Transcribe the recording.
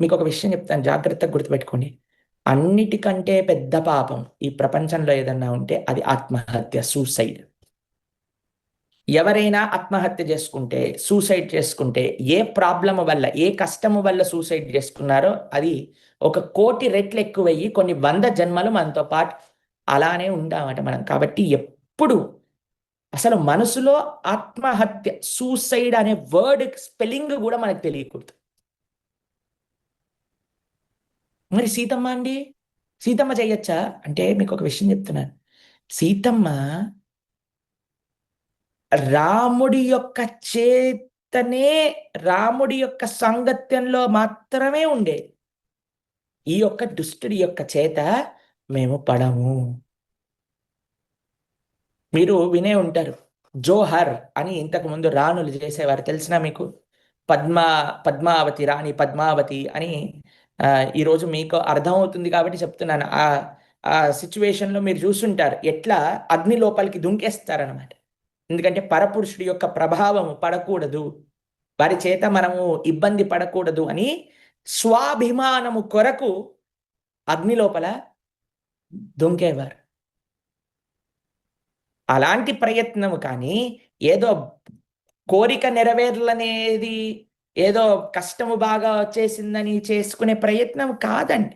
మీకు ఒక విషయం చెప్తాను, జాగ్రత్తగా గుర్తుపెట్టుకోండి. అన్నిటికంటే పెద్ద పాపం ఈ ప్రపంచంలో ఏదన్నా ఉంటే అది ఆత్మహత్య, సూసైడ్. ఎవరైనా ఆత్మహత్య చేసుకుంటే, సూసైడ్ చేసుకుంటే, ఏ ప్రాబ్లం వల్ల, ఏ కష్టము వల్ల సూసైడ్ చేసుకున్నారో అది 1,000,000 రెట్లు ఎక్కువయ్యి కొన్ని 100 జన్మలు మనతో పాటు అలానే ఉంటామట మనం. కాబట్టి ఎప్పుడు అసలు మనసులో ఆత్మహత్య, సూసైడ్ అనే వర్డ్ స్పెల్లింగ్ కూడా మనకు తెలియకూడదు. మరి సీతమ్మ అండి, సీతమ్మ చెయ్యొచ్చా అంటే మీకు ఒక విషయం చెప్తున్నాను. సీతమ్మ రాముడి యొక్క చేతనే, రాముడి యొక్క సాంగత్యంలో మాత్రమే ఉండే. ఈ యొక్క దుష్టుడి యొక్క చేత మేము పడము. మీరు వినే ఉంటారు, జోహర్ అని ఇంతకు ముందు రాణులు చేసేవారు, తెలిసినా మీకు? పద్మా పద్మావతి, రాణి పద్మావతి అని. ఈరోజు మీకు అర్థమవుతుంది కాబట్టి చెప్తున్నాను. ఆ ఆ సిచ్యువేషన్లో మీరు చూసుంటారు ఎట్లా అగ్ని లోపలికి దుంకేస్తారనమాట. ఎందుకంటే పరపురుషుడి యొక్క ప్రభావము పడకూడదు, వారి చేత మనము ఇబ్బంది పడకూడదు అని స్వాభిమానము కొరకు అగ్ని లోపల దుంకేవారు. అలాంటి ప్రయత్నము కానీ ఏదో కోరిక నెరవేర్లనేది, ఏదో కష్టము బాగా వచ్చేసిందని చేసుకునే ప్రయత్నం కాదండి.